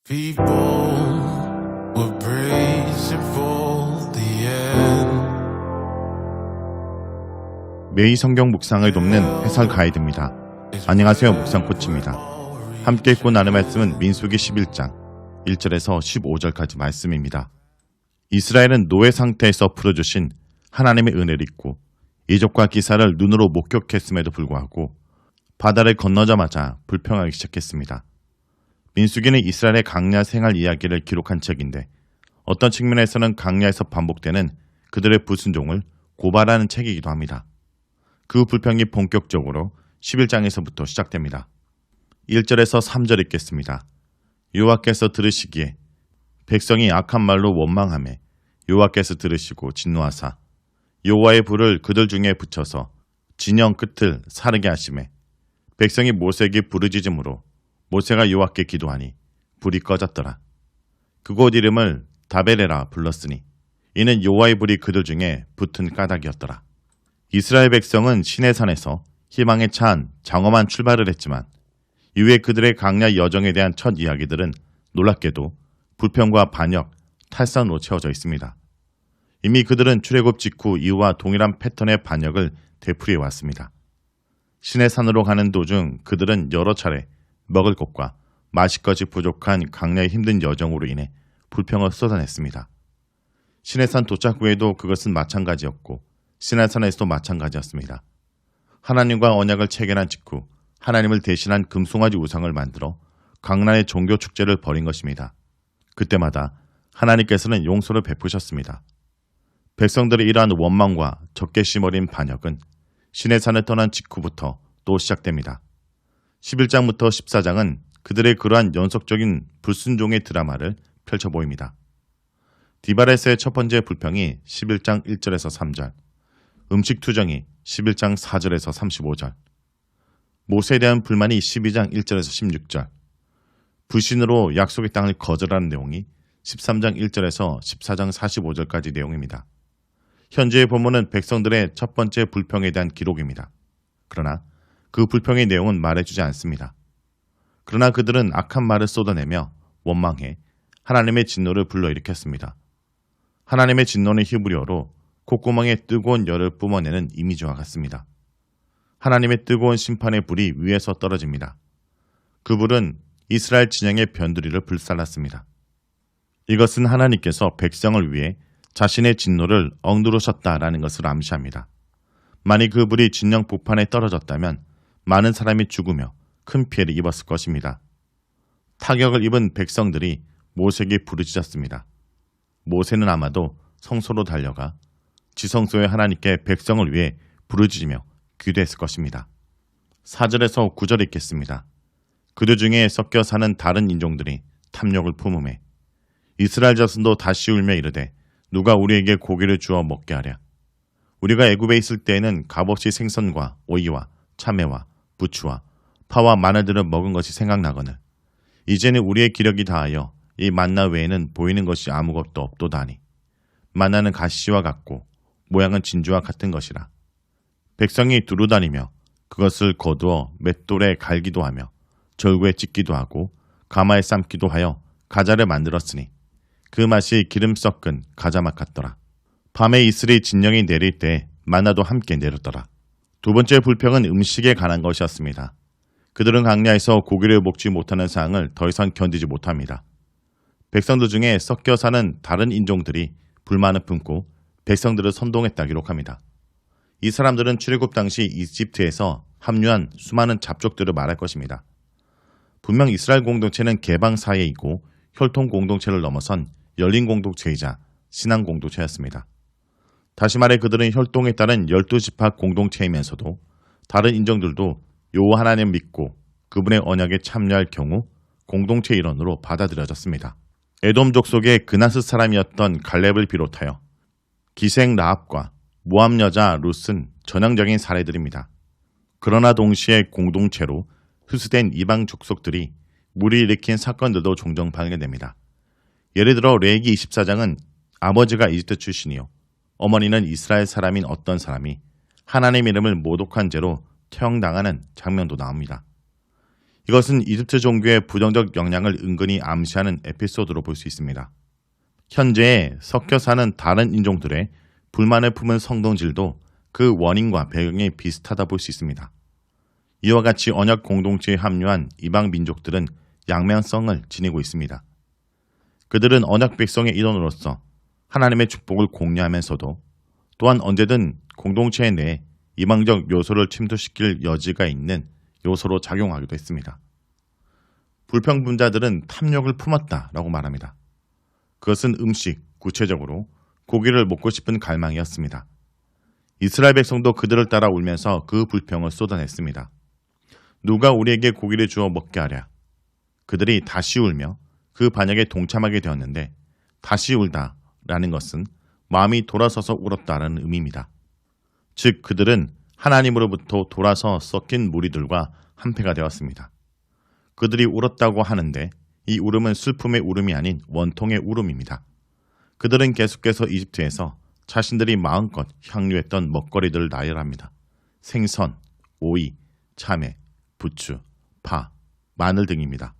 People were bracing for the end. 매일 성경 묵상을 돕는 해설 가이드입니다. 안녕하세요, 묵상 코치입니다. 함께 읽고 나눌 말씀은 민수기 11장 1절에서 15절까지 말씀입니다. 이스라엘은 노예 상태에서 풀어주신 하나님의 은혜를 잊고 이적과 기사를 눈으로 목격했음에도 불구하고 바다를 건너자마자 불평하기 시작했습니다. 민수기는 이스라엘의 강야 생활 이야기를 기록한 책인데 어떤 측면에서는 강야에서 반복되는 그들의 불순종을 고발하는 책이기도 합니다. 그 불평이 본격적으로 11장에서부터 시작됩니다. 1절에서 3절 읽겠습니다. 여호와께서 들으시기에 백성이 악한 말로 원망하매 여호와께서 들으시고 진노하사 여호와의 불을 그들 중에 붙여서 진영 끝을 사르게 하시매 백성이 모세에게 부르짖음으로 모세가 여호와께 기도하니 불이 꺼졌더라. 그곳 이름을 다베레라 불렀으니 이는 여호와의 불이 그들 중에 붙은 까닭이었더라. 이스라엘 백성은 시내산에서 희망에 찬 장엄한 출발을 했지만 이후에 그들의 강야 여정에 대한 첫 이야기들은 놀랍게도 불평과 반역, 탈선으로 채워져 있습니다. 이미 그들은 출애굽 직후 이후와 동일한 패턴의 반역을 되풀이해 왔습니다. 시내산으로 가는 도중 그들은 여러 차례 먹을 것과 마실 것이 부족한 강야의 힘든 여정으로 인해 불평을 쏟아냈습니다. 시내산 도착 후에도 그것은 마찬가지였고 시내산에서도 마찬가지였습니다. 하나님과 언약을 체결한 직후 하나님을 대신한 금송아지 우상을 만들어 강란의 종교 축제를 벌인 것입니다. 그때마다 하나님께서는 용서를 베푸셨습니다. 백성들의 이러한 원망과 적개심 어린 반역은 시내산을 떠난 직후부터 또 시작됩니다. 11장부터 14장은 그들의 그러한 연속적인 불순종의 드라마를 펼쳐 보입니다. 디바레스의 첫 번째 불평이 11장 1절에서 3절, 음식 투정이 11장 4절에서 35절, 모세에 대한 불만이 12장 1절에서 16절, 불신으로 약속의 땅을 거절하는 내용이 13장 1절에서 14장 45절까지 내용입니다. 현재의 본문은 백성들의 첫 번째 불평에 대한 기록입니다. 그러나 그 불평의 내용은 말해주지 않습니다. 그러나 그들은 악한 말을 쏟아내며 원망해 하나님의 진노를 불러일으켰습니다. 하나님의 진노는 히브리어로 콧구멍에 뜨거운 열을 뿜어내는 이미지와 같습니다. 하나님의 뜨거운 심판의 불이 위에서 떨어집니다. 그 불은 이스라엘 진영의 변두리를 불살랐습니다. 이것은 하나님께서 백성을 위해 자신의 진노를 억누르셨다라는 것을 암시합니다. 만일 그 불이 진영 북판에 떨어졌다면 많은 사람이 죽으며 큰 피해를 입었을 것입니다. 타격을 입은 백성들이 모세에게 부르짖었습니다. 모세는 아마도 성소로 달려가 지성소의 하나님께 백성을 위해 부르짖으며 기도했을 것입니다. 4절에서 9절 읽겠습니다. 그들 중에 섞여 사는 다른 인종들이 탐욕을 품음에 이스라엘 자손도 다시 울며 이르되 누가 우리에게 고기를 주어 먹게 하랴. 우리가 애굽에 있을 때에는 값없이 생선과 오이와 참외와 부추와 파와 마늘들을 먹은 것이 생각나거늘 이제는 우리의 기력이 다하여 이 만나 외에는 보이는 것이 아무것도 없도다니. 만나는 가시와 같고 모양은 진주와 같은 것이라. 백성이 두루다니며 그것을 거두어 맷돌에 갈기도 하며 절구에 찢기도 하고 가마에 삶기도 하여 가자를 만들었으니 그 맛이 기름 섞은 가자맛 같더라. 밤에 이슬이 진영이 내릴 때 만나도 함께 내렸더라. 두 번째 불평은 음식에 관한 것이었습니다. 그들은 강야에서 고기를 먹지 못하는 상황을 더 이상 견디지 못합니다. 백성들 중에 섞여 사는 다른 인종들이 불만을 품고 백성들을 선동했다 기록합니다. 이 사람들은 출애굽 당시 이집트에서 합류한 수많은 잡족들을 말할 것입니다. 분명 이스라엘 공동체는 개방 사회이고 혈통 공동체를 넘어선 열린 공동체이자 신앙 공동체였습니다. 다시 말해 그들은 혈통에 따른 12지파 공동체이면서도 다른 인종들도 여호와 하나님을 믿고 그분의 언약에 참여할 경우 공동체 일원으로 받아들여졌습니다. 에돔 족속의 그나스 사람이었던 갈렙을 비롯하여 기생 라합과 모압 여자 룻은 전형적인 사례들입니다. 그러나 동시에 공동체로 흡수된 이방 족속들이 무리 일으킨 사건들도 종종 발견됩니다. 예를 들어 레위기 24장은 아버지가 이집트 출신이요 어머니는 이스라엘 사람인 어떤 사람이 하나님 이름을 모독한 죄로 처형당하는 장면도 나옵니다. 이것은 이집트 종교의 부정적 영향을 은근히 암시하는 에피소드로 볼 수 있습니다. 현재 섞여 사는 다른 인종들의 불만을 품은 성동질도 그 원인과 배경이 비슷하다 볼 수 있습니다. 이와 같이 언약 공동체에 합류한 이방 민족들은 양면성을 지니고 있습니다. 그들은 언약 백성의 일원으로서 하나님의 축복을 공유하면서도 또한 언제든 공동체 내에 이방적 요소를 침투시킬 여지가 있는 요소로 작용하기도 했습니다. 불평분자들은 탐욕을 품었다라고 말합니다. 그것은 음식, 구체적으로 고기를 먹고 싶은 갈망이었습니다. 이스라엘 백성도 그들을 따라 울면서 그 불평을 쏟아냈습니다. 누가 우리에게 고기를 주어 먹게 하랴. 그들이 다시 울며 그 반역에 동참하게 되었는데 다시 울다라는 것은 마음이 돌아서서 울었다라는 의미입니다. 즉 그들은 하나님으로부터 돌아서 섞인 무리들과 한패가 되었습니다. 그들이 울었다고 하는데 이 울음은 슬픔의 울음이 아닌 원통의 울음입니다. 그들은 계속해서 이집트에서 자신들이 마음껏 향유했던 먹거리들을 나열합니다. 생선, 오이, 참외, 부추, 파, 마늘 등입니다.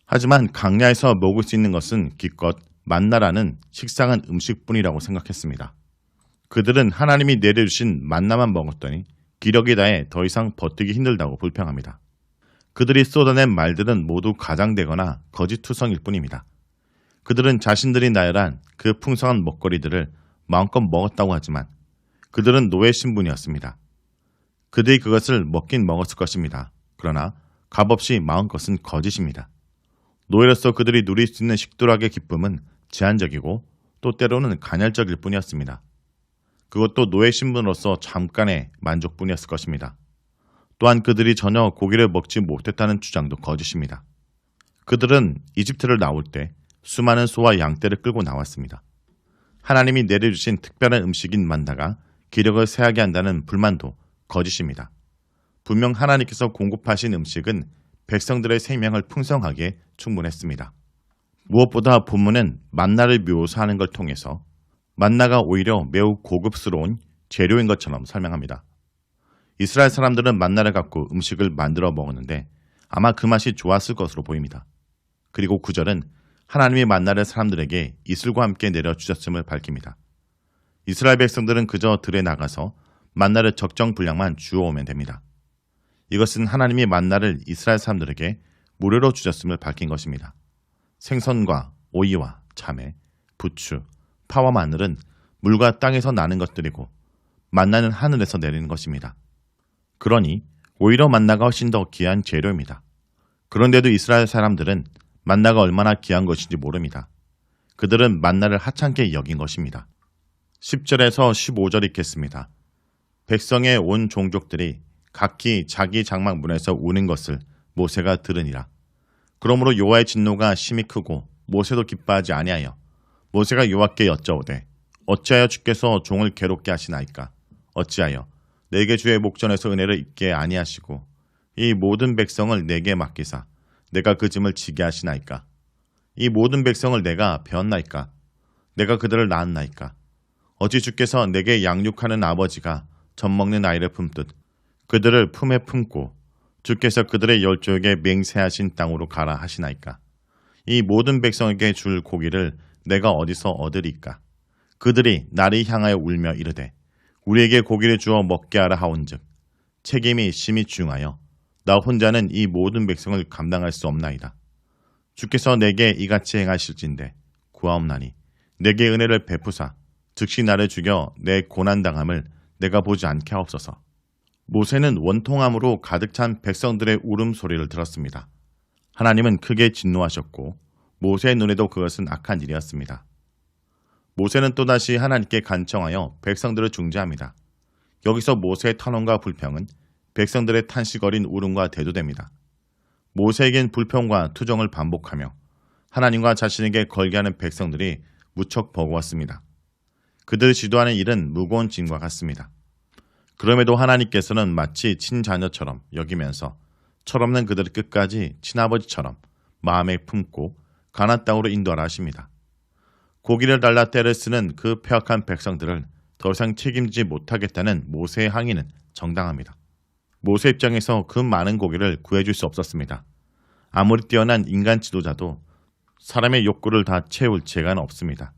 하지만 강야에서 먹을 수 있는 것은 기껏 만나라는 식상한 음식뿐이라고 생각했습니다. 그들은 하나님이 내려주신 만나만 먹었더니 기력이 다해 더 이상 버티기 힘들다고 불평합니다. 그들이 쏟아낸 말들은 모두 가장되거나 거짓투성일 뿐입니다. 그들은 자신들이 나열한 그 풍성한 먹거리들을 마음껏 먹었다고 하지만 그들은 노예 신분이었습니다. 그들이 그것을 먹긴 먹었을 것입니다. 그러나 값없이 마은 것은 거짓입니다. 노예로서 그들이 누릴 수 있는 식도락의 기쁨은 제한적이고 또 때로는 간헐적일 뿐이었습니다. 그것도 노예 신분으로서 잠깐의 만족뿐이었을 것입니다. 또한 그들이 전혀 고기를 먹지 못했다는 주장도 거짓입니다. 그들은 이집트를 나올 때 수많은 소와 양떼를 끌고 나왔습니다. 하나님이 내려주신 특별한 음식인 만나가 기력을 쇠하게 한다는 불만도 거짓입니다. 분명 하나님께서 공급하신 음식은 백성들의 생명을 풍성하게 충분했습니다. 무엇보다 본문은 만나를 묘사하는 걸 통해서 만나가 오히려 매우 고급스러운 재료인 것처럼 설명합니다. 이스라엘 사람들은 만나를 갖고 음식을 만들어 먹었는데 아마 그 맛이 좋았을 것으로 보입니다. 그리고 9절은 하나님이 만나를 사람들에게 이슬과 함께 내려주셨음을 밝힙니다. 이스라엘 백성들은 그저 들에 나가서 만나를 적정 분량만 주워오면 됩니다. 이것은 하나님이 만나를 이스라엘 사람들에게 무료로 주셨음을 밝힌 것입니다. 생선과 오이와 참외, 부추, 파와 마늘은 물과 땅에서 나는 것들이고 만나는 하늘에서 내리는 것입니다. 그러니 오히려 만나가 훨씬 더 귀한 재료입니다. 그런데도 이스라엘 사람들은 만나가 얼마나 귀한 것인지 모릅니다. 그들은 만나를 하찮게 여긴 것입니다. 10절에서 15절 읽겠습니다. 백성의 온 종족들이 각기 자기 장막 문에서 우는 것을 모세가 들으니라. 그러므로 여호와의 진노가 심히 크고 모세도 기뻐하지 아니하여 모세가 여호와께 여짜오되 어찌하여 주께서 종을 괴롭게 하시나이까? 어찌하여 내게 주의 목전에서 은혜를 입게 아니하시고 이 모든 백성을 내게 맡기사 내가 그 짐을 지게 하시나이까? 이 모든 백성을 내가 배웠나이까? 내가 그들을 낳았나이까? 어찌 주께서 내게 양육하는 아버지가 젖먹는 아이를 품듯 그들을 품에 품고 주께서 그들의 열조에게 맹세하신 땅으로 가라 하시나이까? 이 모든 백성에게 줄 고기를 내가 어디서 얻으리까? 그들이 나를 향하여 울며 이르되 우리에게 고기를 주어 먹게 하라 하온즉 책임이 심히 중하여 나 혼자는 이 모든 백성을 감당할 수 없나이다. 주께서 내게 이같이 행하실진대 구하옵나니 내게 은혜를 베푸사 즉시 나를 죽여 내 고난당함을 내가 보지 않게 하옵소서. 모세는 원통함으로 가득 찬 백성들의 울음소리를 들었습니다. 하나님은 크게 진노하셨고 모세의 눈에도 그것은 악한 일이었습니다. 모세는 또다시 하나님께 간청하여 백성들을 중재합니다. 여기서 모세의 탄원과 불평은 백성들의 탄식 어린 울음과 대조됩니다. 모세에겐 불평과 투정을 반복하며 하나님과 자신에게 걸게 하는 백성들이 무척 버거웠습니다. 그들이 지도하는 일은 무거운 짐과 같습니다. 그럼에도 하나님께서는 마치 친자녀처럼 여기면서 철없는 그들을 끝까지 친아버지처럼 마음에 품고 가나안 땅으로 인도하라 하십니다. 고기를 달라 떼를 쓰는 그 폐역한 백성들을 더 이상 책임지지 못하겠다는 모세의 항의는 정당합니다. 모세 입장에서 그 많은 고기를 구해줄 수 없었습니다. 아무리 뛰어난 인간 지도자도 사람의 욕구를 다 채울 재간은 없습니다.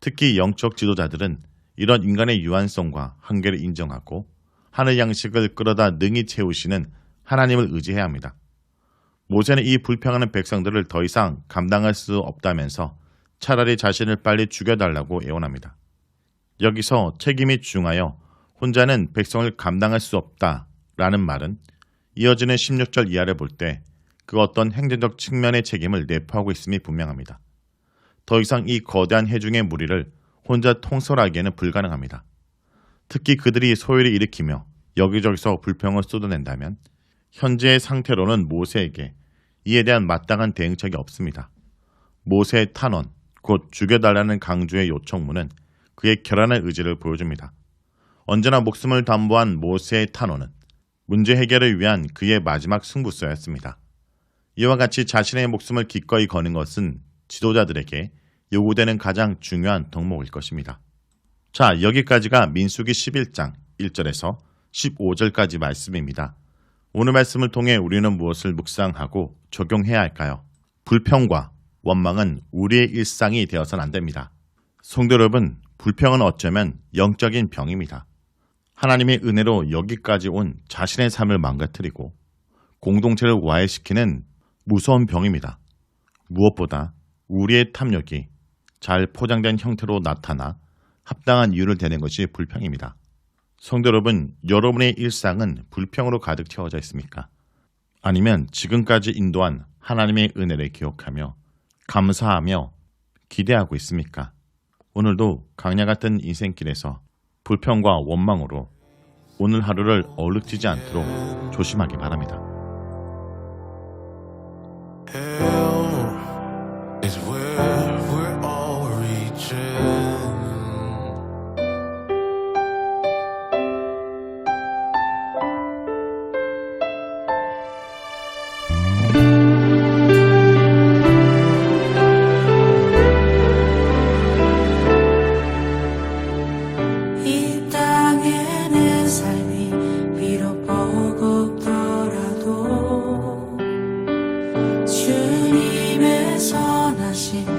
특히 영적 지도자들은 이런 인간의 유한성과 한계를 인정하고 하늘 양식을 끌어다 능히 채우시는 하나님을 의지해야 합니다. 모세는 이 불평하는 백성들을 더 이상 감당할 수 없다면서 차라리 자신을 빨리 죽여달라고 애원합니다. 여기서 책임이 중하여 혼자는 백성을 감당할 수 없다라는 말은 이어지는 16절 이하를 볼 때 그 어떤 행정적 측면의 책임을 내포하고 있음이 분명합니다. 더 이상 이 거대한 해중의 무리를 혼자 통솔하기에는 불가능합니다. 특히 그들이 소요를 일으키며 여기저기서 불평을 쏟아낸다면 현재의 상태로는 모세에게 이에 대한 마땅한 대응책이 없습니다. 모세의 탄원, 곧 죽여달라는 강조의 요청문은 그의 결연한 의지를 보여줍니다. 언제나 목숨을 담보한 모세의 탄원은 문제 해결을 위한 그의 마지막 승부수였습니다. 이와 같이 자신의 목숨을 기꺼이 거는 것은 지도자들에게 요구되는 가장 중요한 덕목일 것입니다. 자, 여기까지가 민수기 11장 1절에서 15절까지 말씀입니다. 오늘 말씀을 통해 우리는 무엇을 묵상하고 적용해야 할까요? 불평과 원망은 우리의 일상이 되어서는 안 됩니다. 성도 여러분, 불평은 어쩌면 영적인 병입니다. 하나님의 은혜로 여기까지 온 자신의 삶을 망가뜨리고 공동체를 와해시키는 무서운 병입니다. 무엇보다 우리의 탐욕이 잘 포장된 형태로 나타나 합당한 이유를 대는 것이 불평입니다. 성도 여러분, 여러분의 일상은 불평으로 가득 채워져 있습니까? 아니면 지금까지 인도한 하나님의 은혜를 기억하며 감사하며 기대하고 있습니까? 오늘도 강야 같은 인생길에서 불평과 원망으로 오늘 하루를 얼룩지지 않도록 조심하기 바랍니다. Hell is where we're all reaching. 이 땅의 내 삶이 비록 버겁더라도 주님의 선하신